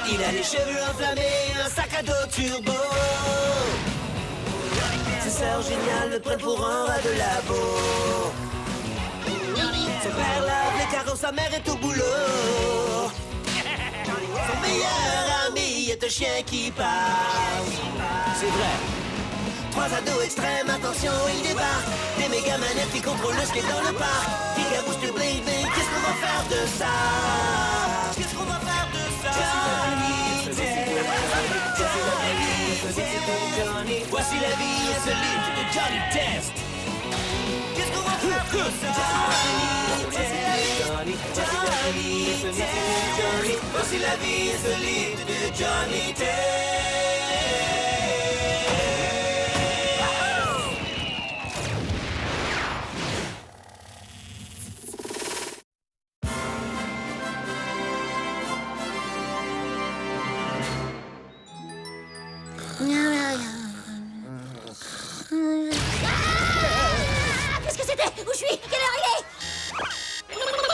Il a les cheveux enflammés, un sac à dos turbo. Ses sœurs géniales le prennent pour un rat de labo. Son père lave les carreaux, sa mère est au boulot. Son meilleur ami est un chien qui parle. C'est vrai. Trois ados extrêmes, attention, ils débarquent. Des méga manettes qui contrôlent le skate dans le parc. Figabouche de bling bling, qu'est-ce qu'on va faire de ça? Qu'est-ce qu'on va faire de ça? Johnny Test. Voici la vie insolite de Johnny Test. Qu'est-ce qu'on va faire de ça? Johnny Test. Voici la vie insolite de Johnny Test. Qu'est-ce que c'était? Où je suis? Quelle heure il est?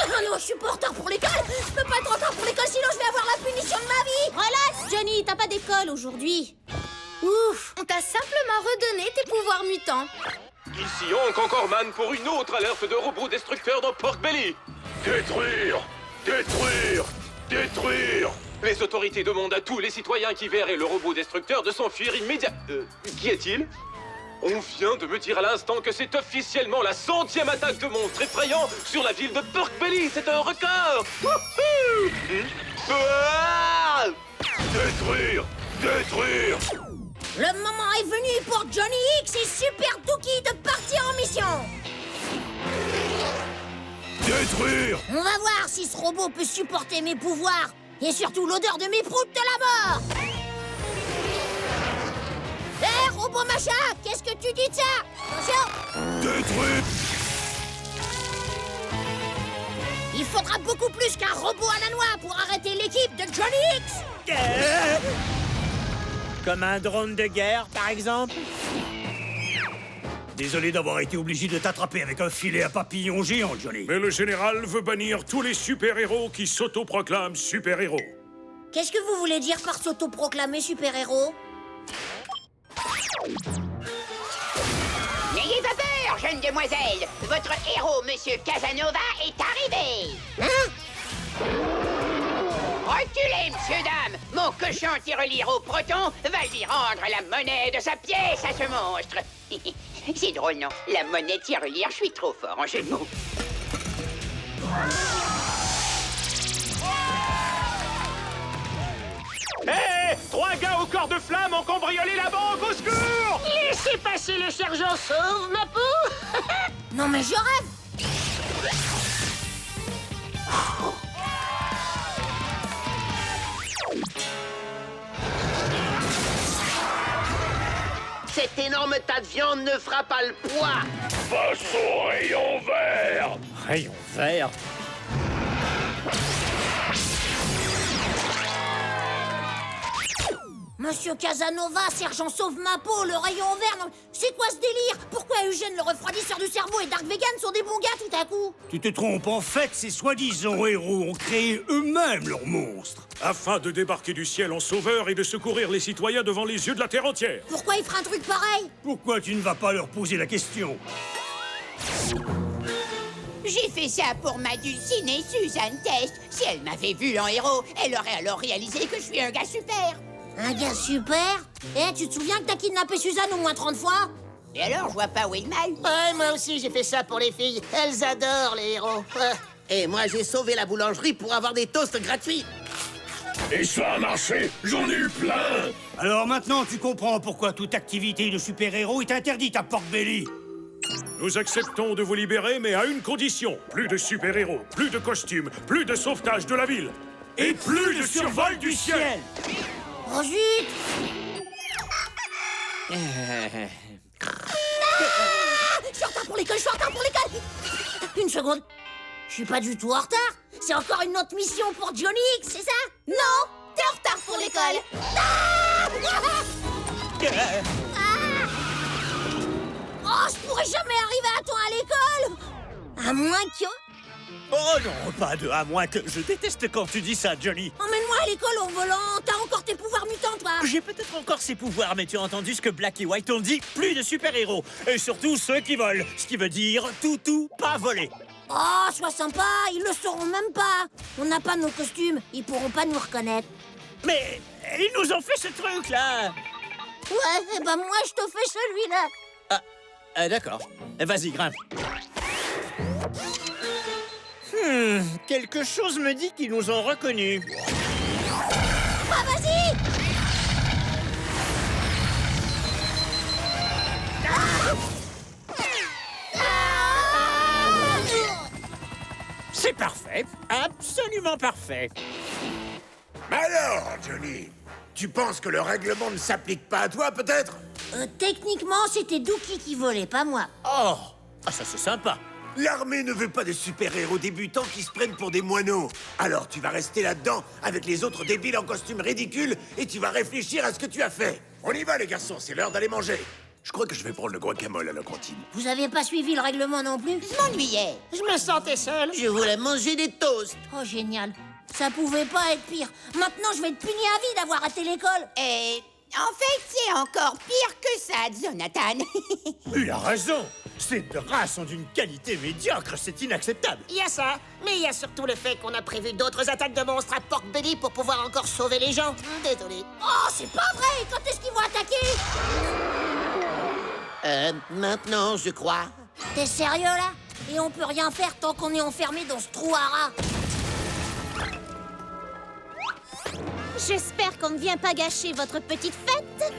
Oh non, je suis pas en retard pour l'école. Je peux pas être en retard pour l'école, sinon je vais avoir la punition de ma vie. Relax, Johnny, t'as pas d'école aujourd'hui. Ouf, on t'a simplement redonné tes pouvoirs mutants. Ici Hank Anchorman pour une autre alerte de robot destructeur dans Pork Belly. Détruire! Détruire! Détruire! Les autorités demandent à tous les citoyens qui verraient le robot destructeur de s'enfuir immédiatement. Qui est-il? On vient de me dire à l'instant que c'est officiellement la 100e attaque de monstres effrayants sur la ville de Pork Belly. C'est un record! Ah! Détruire! Détruire! Le moment est venu pour Johnny X et Super Dookie de partir en mission. Détruire! On va voir si ce robot peut supporter mes pouvoirs et surtout l'odeur de mes proutes de la mort. Hé, robot machin, qu'est-ce que tu dis de ça? Attention! Détruire! Il faudra beaucoup plus qu'un robot à la noix pour arrêter l'équipe de Johnny X. Comme un drone de guerre, par exemple? Désolé d'avoir été obligé de t'attraper avec un filet à papillon géant, Johnny. Mais le général veut bannir tous les super-héros qui s'autoproclament super-héros. Qu'est-ce que vous voulez dire par s'autoproclamer super-héros? N'ayez pas peur, jeune demoiselle. Votre héros, Monsieur Casanova, est arrivé. Hein? Reculez, monsieur, dame. Mon cochon tirelire au proton va lui rendre la monnaie de sa pièce à ce monstre. C'est drôle, non? La monnaie tirelire, je suis trop fort en jeu de mots. Hé! Trois gars au corps de flamme ont cambriolé la banque, au secours! Laissez passer le sergent, sauve ma peau. Non mais je rêve. Cet énorme tas de viande ne fera pas le poids. Passe au rayon vert! Rayon vert? Monsieur Casanova, sergent sauve ma peau, le rayon vert, non, c'est quoi ce délire? Pourquoi Eugène, le refroidisseur du cerveau, et Dark Vegan sont des bons gars tout à coup? Tu te trompes, en fait, ces soi-disant héros ont créé eux-mêmes leurs monstres. Afin de débarquer du ciel en sauveur et de secourir les citoyens devant les yeux de la Terre entière. Pourquoi il fera un truc pareil? Pourquoi tu ne vas pas leur poser la question? J'ai fait ça pour ma dulcinée Suzanne Test. Si elle m'avait vu en héros, elle aurait alors réalisé que je suis un gars super. Un gars super? Eh, tu te souviens que t'as kidnappé Suzanne au moins 30 fois? Et alors, je vois pas où est le mal. Ouais, moi aussi, j'ai fait ça pour les filles. Elles adorent les héros. Et moi, j'ai sauvé la boulangerie pour avoir des toasts gratuits. Et ça a marché! J'en ai eu plein! Alors maintenant, tu comprends pourquoi toute activité de super-héros est interdite à Pork Belly. Nous acceptons de vous libérer, mais à une condition. Plus de super-héros, plus de costumes, plus de sauvetage de la ville. Et plus de survol du ciel. Oh zut! Ah, je suis en retard pour l'école, je suis en retard pour l'école! Une seconde. Je suis pas du tout en retard. C'est encore une autre mission pour Johnny X, c'est ça? Non! T'es en retard pour l'école! Ah! Ah! Oh, je pourrais jamais arriver à temps à l'école! À moins que... Oh non, pas de à moins que je déteste quand tu dis ça, Johnny. Emmène-moi à l'école en volant. T'as encore tes pouvoirs mutants, toi. J'ai peut-être encore ces pouvoirs, mais tu as entendu ce que Black et White ont dit? Plus de super-héros. Et surtout ceux qui volent. Ce qui veut dire tout, pas voler. Oh, sois sympa, ils le sauront même pas. On n'a pas nos costumes, ils pourront pas nous reconnaître. Mais ils nous ont fait ce truc-là. Ouais, et ben moi, je te fais celui-là. D'accord. Vas-y, grimpe. Quelque chose me dit qu'ils nous ont reconnus. Ah, vas-y. C'est parfait. Absolument parfait. Alors, Johnny, tu penses que le règlement ne s'applique pas à toi, peut-être? Techniquement, c'était Dookie qui volait, pas moi. Oh, ça c'est sympa. L'armée ne veut pas de super-héros débutants qui se prennent pour des moineaux. Alors tu vas rester là-dedans avec les autres débiles en costume ridicule et tu vas réfléchir à ce que tu as fait. On y va, les garçons, c'est l'heure d'aller manger. Je crois que je vais prendre le guacamole à la cantine. Vous avez pas suivi le règlement non plus? Je m'ennuyais. Je me sentais seul. Je voulais manger des toasts. Oh, génial. Ça pouvait pas être pire. Maintenant, je vais être puni à vie d'avoir raté l'école. Et en fait, c'est encore pire que ça, Jonathan. Il a raison. Ces draps sont d'une qualité médiocre, c'est inacceptable. Il y a ça, mais il y a surtout le fait qu'on a prévu d'autres attaques de monstres à Pork Belly pour pouvoir encore sauver les gens. Désolé. Oh, c'est pas vrai. Quand est-ce qu'ils vont attaquer? Maintenant, je crois. T'es sérieux, là? Et on peut rien faire tant qu'on est enfermé dans ce trou à rats. J'espère qu'on ne vient pas gâcher votre petite fête.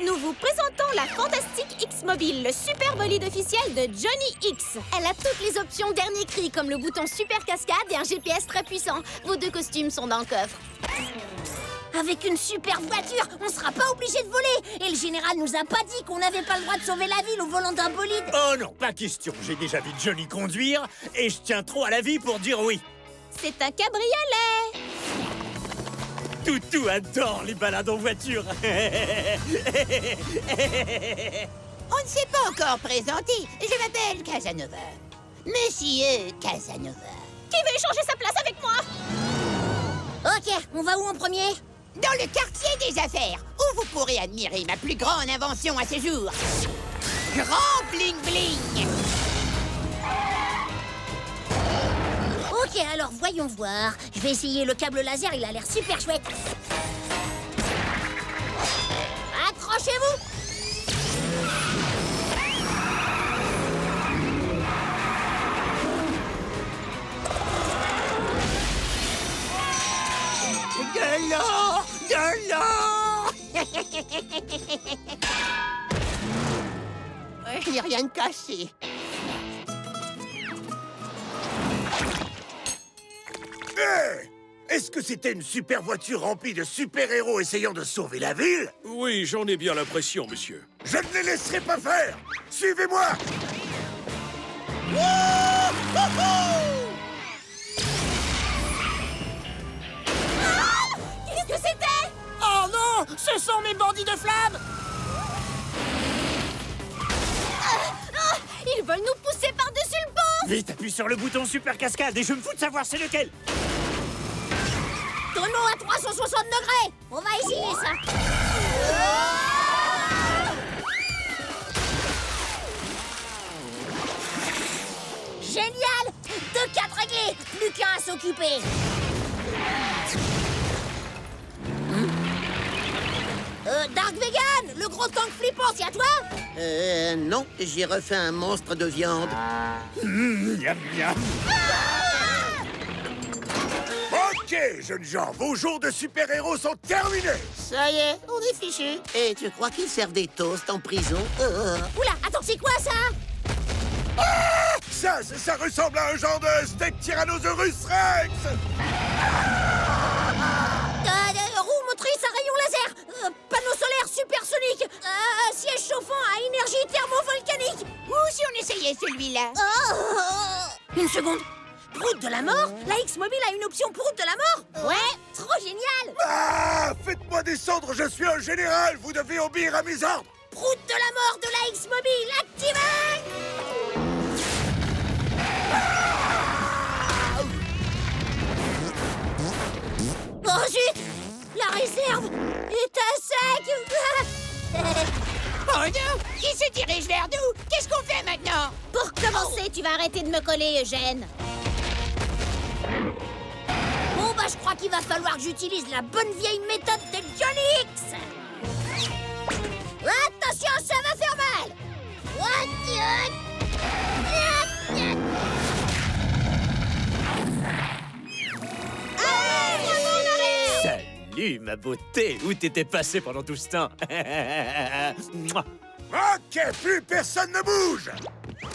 Nous vous présentons la fantastique X-Mobile, le super bolide officiel de Johnny X. Elle a toutes les options dernier cri, comme le bouton super cascade et un GPS très puissant. Vos 2 costumes sont dans le coffre. Avec une super voiture, on sera pas obligé de voler. Et le général nous a pas dit qu'on n'avait pas le droit de sauver la ville au volant d'un bolide. Oh non, pas question. J'ai déjà vu Johnny conduire et je tiens trop à la vie pour dire oui. C'est un cabriolet. Toutou adore les balades en voiture. On ne s'est pas encore présenté. Je m'appelle Casanova. Monsieur Casanova. Qui veut échanger sa place avec moi? Ok, on va où en premier? Dans le quartier des affaires, où vous pourrez admirer ma plus grande invention à ce jour. Grand bling bling. Ok, alors voyons voir. Je vais essayer le câble laser, il a l'air super chouette. Accrochez-vous! De l'eau! Il n'y a rien de cassé. Hé! Est-ce que c'était une super voiture remplie de super-héros essayant de sauver la ville? Oui, j'en ai bien l'impression, monsieur. Je ne les laisserai pas faire! Suivez-moi! Qu'est-ce que c'était? Oh non! Ce sont mes bandits de flammes! Ils veulent nous pousser par-dessus le pont. Vite, appuie sur le bouton super cascade et je me fous de savoir c'est lequel. Tonneau à 360 degrés! On va essayer ça! Génial! 2-4 réglés! Plus qu'un à s'occuper! Dark Vegan! Le gros tank flippant, c'est à toi? Non, j'ai refait un monstre de viande. Miam, miam. Ok, jeunes gens, vos jours de super-héros sont terminés! Ça y est, on est fichus. Et tu crois qu'ils servent des toasts en prison? Oula, attends, c'est quoi ça? Ça ressemble à un genre de steak Tyrannosaurus Rex! Roue motrice à rayon laser, panneau solaire supersonique, siège chauffant à énergie thermovolcanique. Ou si on essayait celui-là. Une seconde. Prout de la mort? La X-Mobile a une option prout de la mort? Ouais, trop génial. Ah! Faites-moi descendre, je suis un général, vous devez obéir à mes ordres! Prout de la mort de la X-Mobile activée. zut! La réserve est à sec. Oh non! Il se dirige vers nous! Qu'est-ce qu'on fait maintenant? Pour commencer, tu vas arrêter de me coller, Eugène. Bon, bah, je crois qu'il va falloir que j'utilise la bonne vieille méthode de Johnny X. Attention, ça va faire mal. Salut, ma beauté. Où t'étais passé pendant tout ce temps? Mouah. Ok, plus personne ne bouge.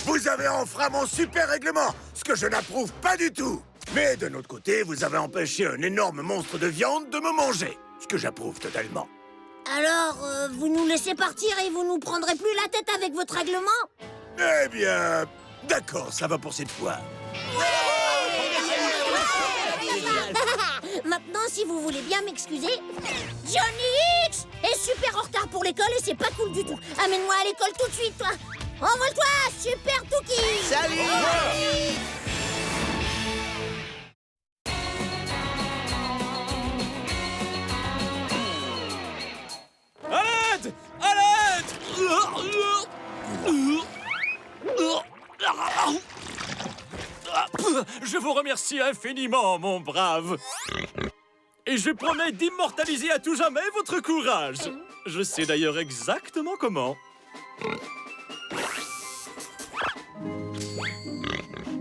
Vous avez enfreint mon super règlement, ce que je n'approuve pas du tout. Mais de notre côté, vous avez empêché un énorme monstre de viande de me manger, ce que j'approuve totalement. Alors, vous nous laissez partir et vous nous prendrez plus la tête avec votre règlement? Eh bien, d'accord, ça va pour cette fois. Maintenant, si vous voulez bien m'excuser, Johnny X est super en retard pour l'école et c'est pas cool du tout. Amène-moi à l'école tout de suite, toi. Envole-toi, super Touki. Salut! Arrête! Arrête! Je vous remercie infiniment, mon brave. Et je promets d'immortaliser à tout jamais votre courage. Je sais d'ailleurs exactement comment.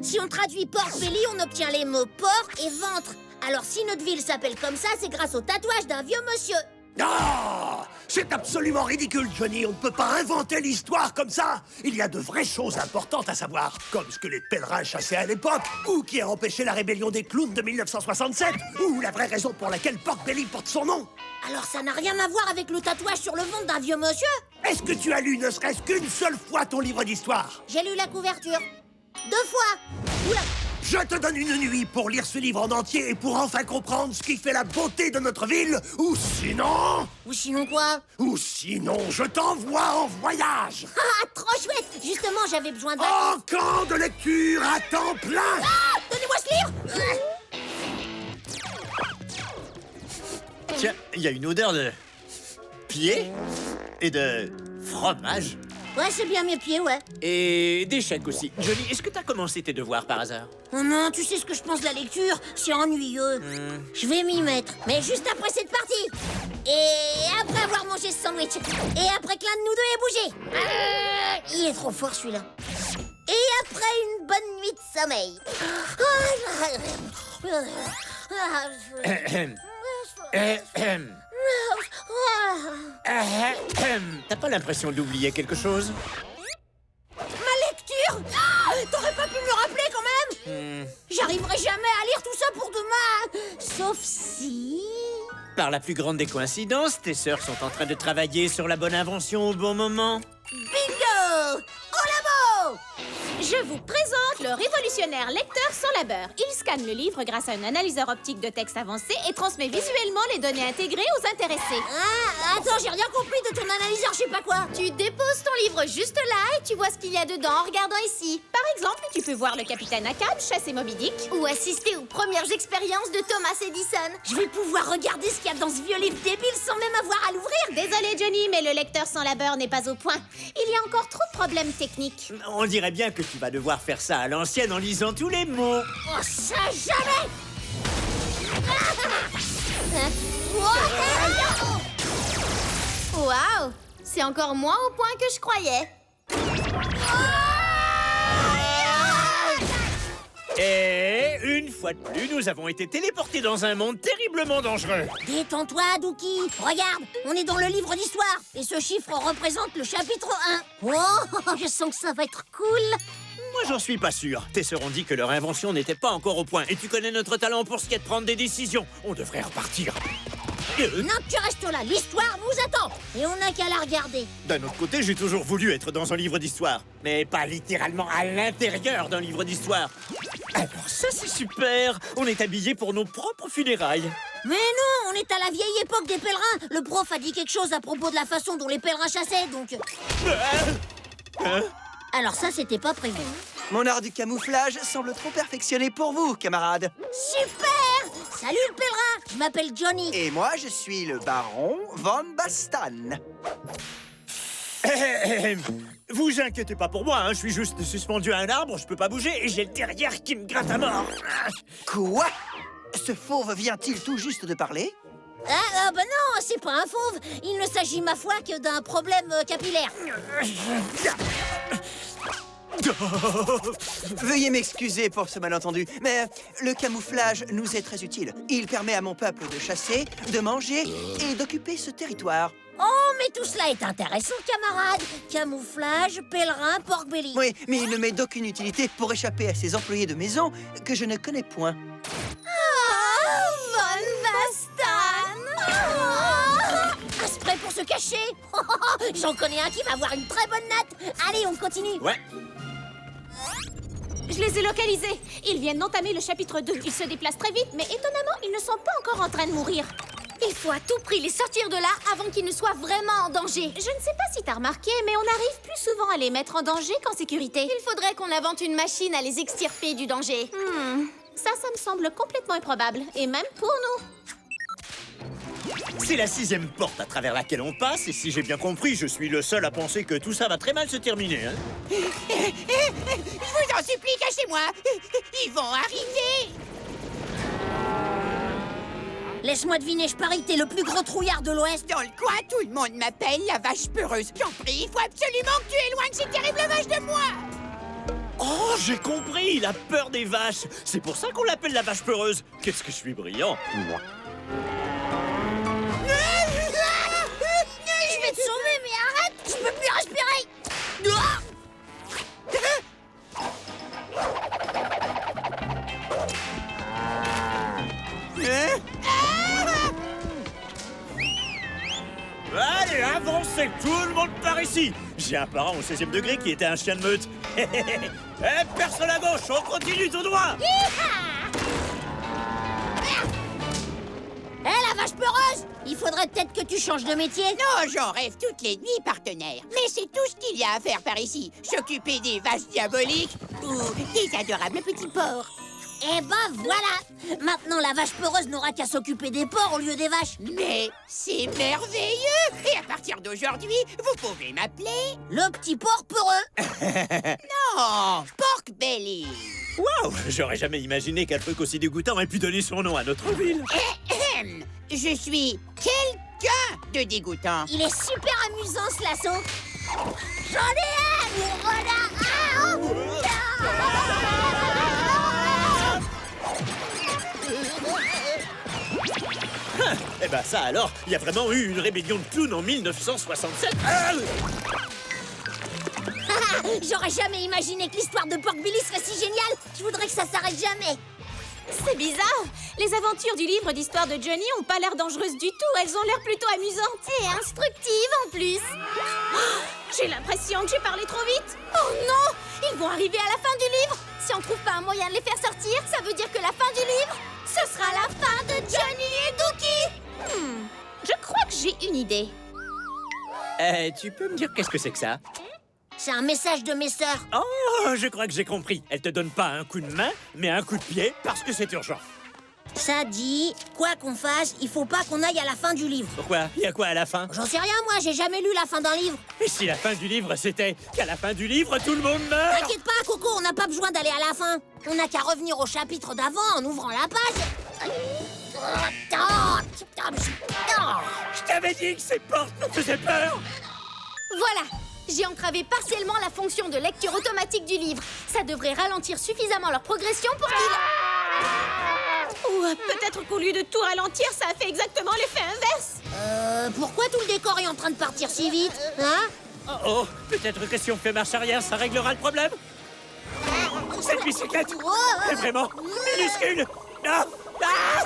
Si on traduit porte-belly, on obtient les mots porc et ventre. Alors si notre ville s'appelle comme ça, c'est grâce au tatouage d'un vieux monsieur. Ah! C'est absolument ridicule, Johnny. On ne peut pas inventer l'histoire comme ça. Il y a de vraies choses importantes à savoir, comme ce que les pèlerins chassaient à l'époque, ou qui a empêché la rébellion des clowns de 1967, ou la vraie raison pour laquelle Pork-Belly porte son nom. Alors ça n'a rien à voir avec le tatouage sur le ventre d'un vieux monsieur? Est-ce que tu as lu ne serait-ce qu'une seule fois ton livre d'histoire? J'ai lu la couverture. 2 fois. Oula. Je te donne une nuit pour lire ce livre en entier et pour enfin comprendre ce qui fait la beauté de notre ville, ou sinon... Ou sinon quoi? Ou sinon, je t'envoie en voyage. Ah, trop chouette. Justement, j'avais besoin d'un... En camp de lecture à temps plein. Ah, donnez-moi ce livre. Tiens, il y a une odeur de pied et de fromage. Ouais, c'est bien mes pieds, ouais. Et d'échecs aussi. Johnny, est-ce que t'as commencé tes devoirs par hasard? Oh non, tu sais ce que je pense de la lecture? C'est ennuyeux. Je vais m'y mettre, mais juste après cette partie. Et après avoir mangé ce sandwich. Et après que l'un de nous deux ait bougé. Il est trop fort, celui-là. Et après une bonne nuit de sommeil. T'as pas l'impression d'oublier quelque chose? Ma lecture? T'aurais pas pu me le rappeler quand même? J'arriverai jamais à lire tout ça pour demain. Sauf si... Par la plus grande des coïncidences, tes sœurs sont en train de travailler sur la bonne invention au bon moment. Bingo! Au labo! Je vous présente le révolutionnaire lecteur sans labeur. Il scanne le livre grâce à un analyseur optique de texte avancé et transmet visuellement les données intégrées aux intéressés. Ah, attends, j'ai rien compris de ton analyseur, je sais pas quoi. Tu déposes ton livre juste là et tu vois ce qu'il y a dedans en regardant ici. Par exemple, tu peux voir le capitaine Ahab chasser Moby Dick ou assister aux premières expériences de Thomas Edison. Je vais pouvoir regarder ce qu'il y a dans ce vieux livre débile sans même avoir à l'ouvrir. Désolé Johnny, mais le lecteur sans labeur n'est pas au point. Il y a encore trop de problèmes techniques. On dirait bien que tu vas devoir faire ça à l'ancienne en lisant tous les mots. Oh, ça jamais! Waouh! C'est encore moins au point que je croyais. Et une fois de plus, nous avons été téléportés dans un monde terriblement dangereux. Détends-toi, Dookie. Regarde, on est dans le livre d'histoire. Et ce chiffre représente le chapitre 1. Oh, je sens que ça va être cool. Moi, j'en suis pas sûr. Tes sœurs ont dit que leur invention n'était pas encore au point. Et tu connais notre talent pour ce qui est de prendre des décisions. On devrait repartir. Non, tu restes là. L'histoire nous attend. Et on n'a qu'à la regarder. D'un autre côté, j'ai toujours voulu être dans un livre d'histoire. Mais pas littéralement à l'intérieur d'un livre d'histoire. Alors ça, c'est super. On est habillés pour nos propres funérailles. Mais non, on est à la vieille époque des pèlerins. Le prof a dit quelque chose à propos de la façon dont les pèlerins chassaient, donc... Alors ça, c'était pas prévu. Mon art du camouflage semble trop perfectionné pour vous, camarade. Super! Salut le pèlerin, je m'appelle Johnny. Et moi, je suis le baron Von Bastan. Vous inquiétez pas pour moi, hein, je suis juste suspendu à un arbre, je peux pas bouger et j'ai le derrière qui me gratte à mort. Quoi? Ce fauve vient-il tout juste de parler? Ah, bah non, c'est pas un fauve. Il ne s'agit, ma foi, que d'un problème capillaire. Veuillez m'excuser pour ce malentendu, mais le camouflage nous est très utile. Il permet à mon peuple de chasser, de manger et d'occuper ce territoire. Oh, mais tout cela est intéressant, camarade. Camouflage, pèlerin, porc-belly. Oui, mais il ne m'est d'aucune utilité pour échapper à ces employés de maison que je ne connais point. Von Bastan! Un spray pour se cacher. J'en connais un qui va avoir une très bonne note. Allez, on continue. Ouais. Je les ai localisés. Ils viennent d'entamer le chapitre 2. Ils se déplacent très vite, mais étonnamment, ils ne sont pas encore en train de mourir. Il faut à tout prix les sortir de là avant qu'ils ne soient vraiment en danger. Je ne sais pas si t'as remarqué, mais on arrive plus souvent à les mettre en danger qu'en sécurité. Il faudrait qu'on invente une machine à les extirper du danger. Ça me semble complètement improbable. Et même pour nous. C'est la 6e porte à travers laquelle on passe, et si j'ai bien compris, je suis le seul à penser que tout ça va très mal se terminer, hein. Je vous en supplie, cachez-moi. Ils vont arriver. Laisse-moi deviner, je parie que t'es le plus gros trouillard de l'Ouest. Dans le coin, tout le monde m'appelle la vache peureuse. J'en prie, il faut absolument que tu éloignes ces terribles vaches de moi. Oh, j'ai compris, il a peur des vaches. C'est pour ça qu'on l'appelle la vache peureuse. Qu'est-ce que je suis brillant. Je vais te sauver, mais arrête, je peux plus respirer. Allez, avancez, tout le monde par ici. J'ai un parent au 16e degré qui était un chien de meute. Personne à gauche, on continue tout droit. Hé, la vache peureuse, il faudrait peut-être que tu changes de métier. Non, j'en rêve toutes les nuits, partenaire. Mais c'est tout ce qu'il y a à faire par ici. S'occuper des vaches diaboliques ou des adorables petits porcs. Eh ben voilà. Maintenant, la vache peureuse n'aura qu'à s'occuper des porcs au lieu des vaches. Mais c'est merveilleux. Et à partir d'aujourd'hui, vous pouvez m'appeler... Le petit porc peureux. Non, Pork-Belly. Waouh, j'aurais jamais imaginé qu'un truc aussi dégoûtant ait pu donner son nom à notre ville. Je suis quelqu'un de dégoûtant. Il est super amusant, ce lasso. J'en ai un, mon renard. Eh ben ça alors, il y a vraiment eu une rébellion de clowns en 1967. J'aurais jamais imaginé que l'histoire de Pork-Belly serait si géniale. Je voudrais que ça s'arrête jamais. C'est bizarre. Les aventures du livre d'histoire de Johnny ont pas l'air dangereuses du tout. Elles ont l'air plutôt amusantes. Et instructives en plus. Oh, j'ai l'impression que j'ai parlé trop vite. Oh non! Ils vont arriver à la fin du livre. Si on trouve pas un moyen de les faire sortir, ça veut dire que la fin du livre, ce sera la fin de Johnny et Dookie. Je crois que j'ai une idée. Tu peux me dire qu'est-ce que c'est que ça? C'est un message de mes sœurs. Oh, je crois que j'ai compris. Elle te donne pas un coup de main, mais un coup de pied parce que c'est urgent. Ça dit, quoi qu'on fasse, il faut pas qu'on aille à la fin du livre. Pourquoi? Il y a quoi à la fin? J'en sais rien, moi, j'ai jamais lu la fin d'un livre. Et si la fin du livre, c'était qu'à la fin du livre, tout le monde meurt? T'inquiète pas, Coco, on n'a pas besoin d'aller à la fin. On n'a qu'à revenir au chapitre d'avant en ouvrant la page. Je t'avais dit que ces portes me faisaient peur. Voilà. J'ai entravé partiellement la fonction de lecture automatique du livre. Ça devrait ralentir suffisamment leur progression pour qu'ils... Ou peut-être qu'au lieu de tout ralentir, ça a fait exactement l'effet inverse. Pourquoi tout le décor est en train de partir si vite? Hein? Oh, peut-être que si on fait marche arrière, ça réglera le problème. Cette bicyclette est vraiment minuscule. Ah! Ah!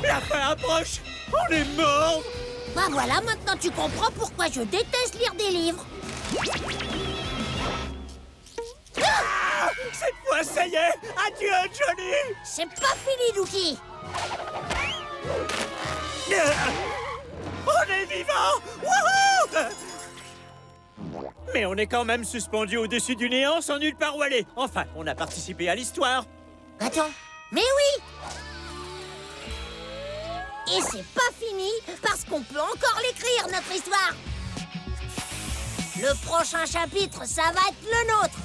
La fin approche. On est mort. Bah voilà, maintenant tu comprends pourquoi je déteste lire des livres. Cette fois, ça y est. Adieu, Johnny. C'est pas fini, Dookie. On est vivants. Wouhou! Mais on est quand même suspendu au-dessus du néant sans nulle part où aller. Enfin, on a participé à l'histoire. Attends, mais oui! Et c'est pas fini, parce qu'on peut encore l'écrire, notre histoire! Le prochain chapitre, ça va être le nôtre!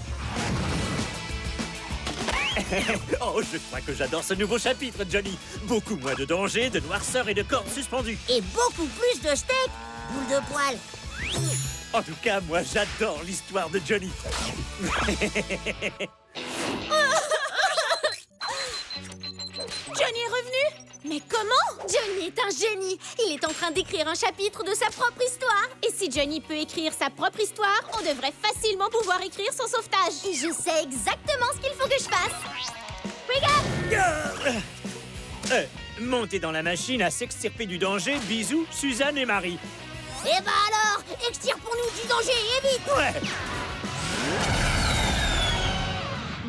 Oh, je crois que j'adore ce nouveau chapitre, Johnny. Beaucoup moins de danger, de noirceur et de cordes suspendues. Et beaucoup plus de steak, boule de poil. En tout cas, moi, j'adore l'histoire de Johnny. Johnny est revenu? Mais comment? Johnny est un génie. Il est en train d'écrire un chapitre de sa propre histoire. Et si Johnny peut écrire sa propre histoire, on devrait facilement pouvoir écrire son sauvetage. Et je sais exactement ce qu'il faut que je fasse. Regarde! Montez dans la machine à s'extirper du danger. Bisous, Suzanne et Marie. Eh ben alors, extirpons-nous du danger, et vite! Ouais.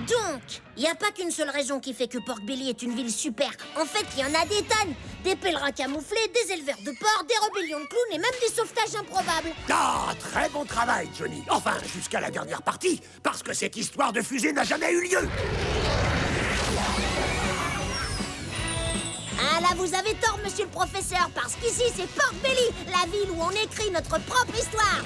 Donc, il n'y a pas qu'une seule raison qui fait que Pork Belly est une ville super. En fait, il y en a des tonnes. Des pèlerins camouflés, des éleveurs de porcs, des rébellions de clowns et même des sauvetages improbables. Ah, très bon travail, Johnny. Enfin, jusqu'à la dernière partie, parce que cette histoire de fusée n'a jamais eu lieu. Ah là, vous avez tort, monsieur le professeur, parce qu'ici, c'est Pork Belly, la ville où on écrit notre propre histoire.